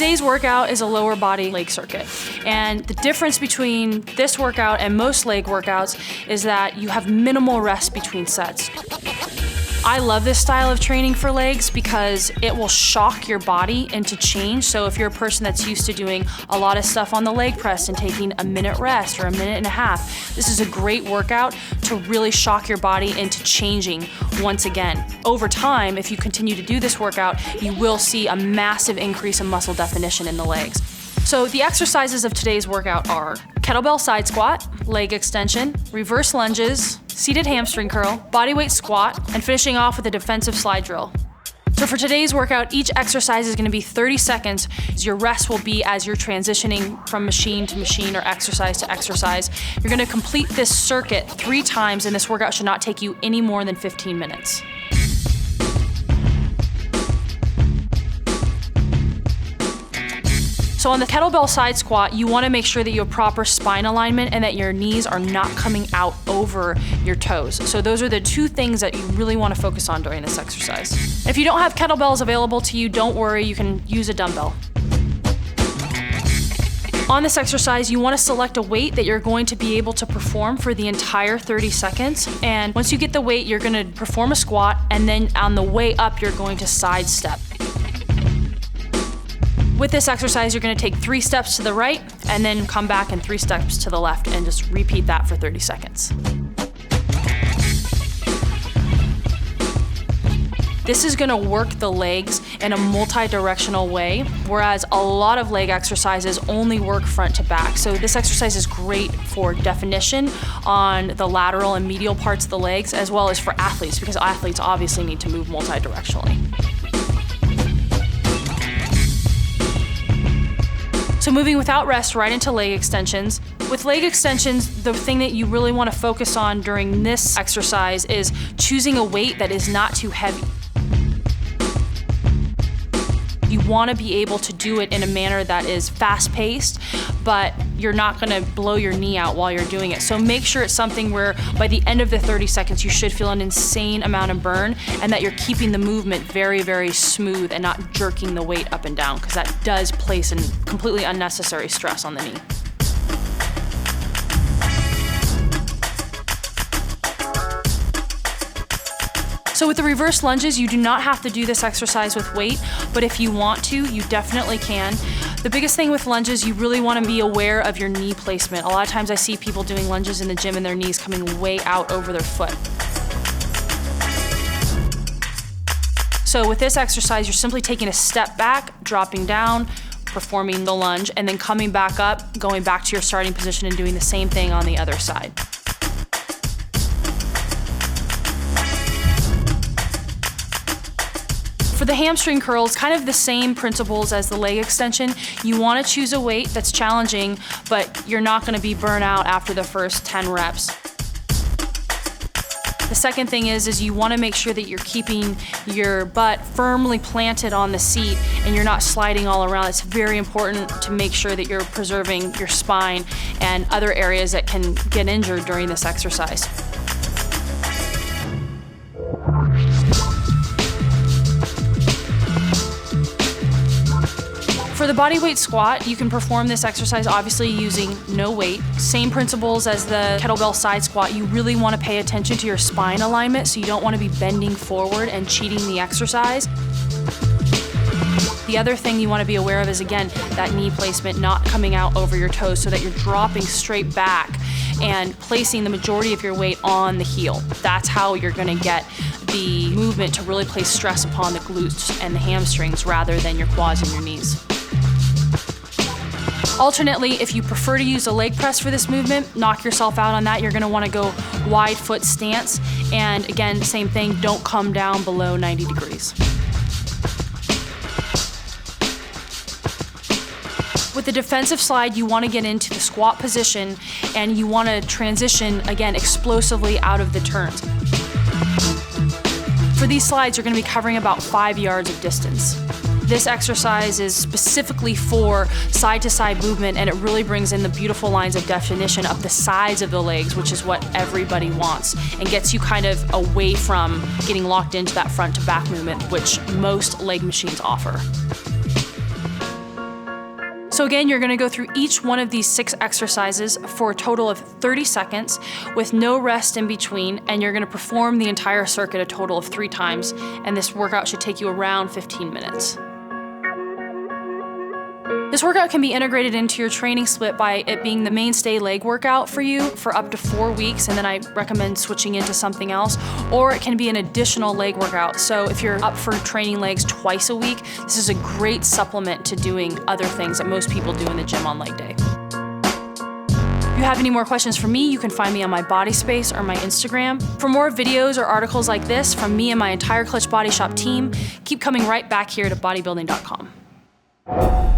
Today's workout is a lower body leg circuit. And the difference between this workout and most leg workouts is that you have minimal rest between sets. I love this style of training for legs because it will shock your body into change. So if you're a person that's used to doing a lot of stuff on the leg press and taking a minute rest or a minute and a half, this is a great workout to really shock your body into changing once again. Over time, if you continue to do this workout, you will see a massive increase in muscle definition in the legs. So the exercises of today's workout are kettlebell side squat, leg extension, reverse lunges, seated hamstring curl, bodyweight squat, and finishing off with a defensive slide drill. So for today's workout, each exercise is going to be 30 seconds. Your rest will be as you're transitioning from machine to machine or exercise to exercise. You're going to complete this circuit 3 times, and this workout should not take you any more than 15 minutes. So on the kettlebell side squat, you want to make sure that you have proper spine alignment and that your knees are not coming out over your toes. So those are the 2 things that you really want to focus on during this exercise. If you don't have kettlebells available to you, don't worry, you can use a dumbbell. On this exercise, you want to select a weight that you're going to be able to perform for the entire 30 seconds. And once you get the weight, you're going to perform a squat, and then on the way up, you're going to sidestep. With this exercise, you're going to take 3 steps to the right and then come back and 3 steps to the left and just repeat that for 30 seconds. This is going to work the legs in a multi-directional way, whereas a lot of leg exercises only work front to back. So this exercise is great for definition on the lateral and medial parts of the legs, as well as for athletes, because athletes obviously need to move multi-directionally. So moving without rest right into leg extensions. With leg extensions, the thing that you really want to focus on during this exercise is choosing a weight that is not too heavy. You want to be able to do it in a manner that is fast-paced, but you're not going to blow your knee out while you're doing it. So make sure it's something where by the end of the 30 seconds, you should feel an insane amount of burn and that you're keeping the movement very, very smooth and not jerking the weight up and down, because that does place a completely unnecessary stress on the knee. So with the reverse lunges, you do not have to do this exercise with weight, but if you want to, you definitely can. The biggest thing with lunges, you really want to be aware of your knee placement. A lot of times I see people doing lunges in the gym and their knees coming way out over their foot. So with this exercise, you're simply taking a step back, dropping down, performing the lunge, and then coming back up, going back to your starting position and doing the same thing on the other side. For the hamstring curls, kind of the same principles as the leg extension. You want to choose a weight that's challenging, but you're not going to be burnt out after the first 10 reps. The second thing is you want to make sure that you're keeping your butt firmly planted on the seat and you're not sliding all around. It's very important to make sure that you're preserving your spine and other areas that can get injured during this exercise. For the bodyweight squat, you can perform this exercise obviously using no weight. Same principles as the kettlebell side squat. You really want to pay attention to your spine alignment, so you don't want to be bending forward and cheating the exercise. The other thing you want to be aware of is, again, that knee placement not coming out over your toes so that you're dropping straight back and placing the majority of your weight on the heel. That's how you're going to get the movement to really place stress upon the glutes and the hamstrings rather than your quads and your knees. Alternately, if you prefer to use a leg press for this movement, knock yourself out on that. You're going to want to go wide foot stance. And again, same thing, don't come down below 90 degrees. With the defensive slide, you want to get into the squat position and you want to transition, again, explosively out of the turns. For these slides, you're going to be covering about 5 yards of distance. This exercise is specifically for side-to-side movement, and it really brings in the beautiful lines of definition up the sides of the legs, which is what everybody wants, and gets you kind of away from getting locked into that front-to-back movement, which most leg machines offer. So again, you're gonna go through each one of these 6 exercises for a total of 30 seconds with no rest in between, and you're gonna perform the entire circuit a total of 3 times, and this workout should take you around 15 minutes. This workout can be integrated into your training split by it being the mainstay leg workout for you for up to 4 weeks, and then I recommend switching into something else, or it can be an additional leg workout. So if you're up for training legs twice a week, this is a great supplement to doing other things that most people do in the gym on leg day. If you have any more questions for me, you can find me on my Body Space or my Instagram. For more videos or articles like this from me and my entire Clutch Body Shop team, keep coming right back here to Bodybuilding.com.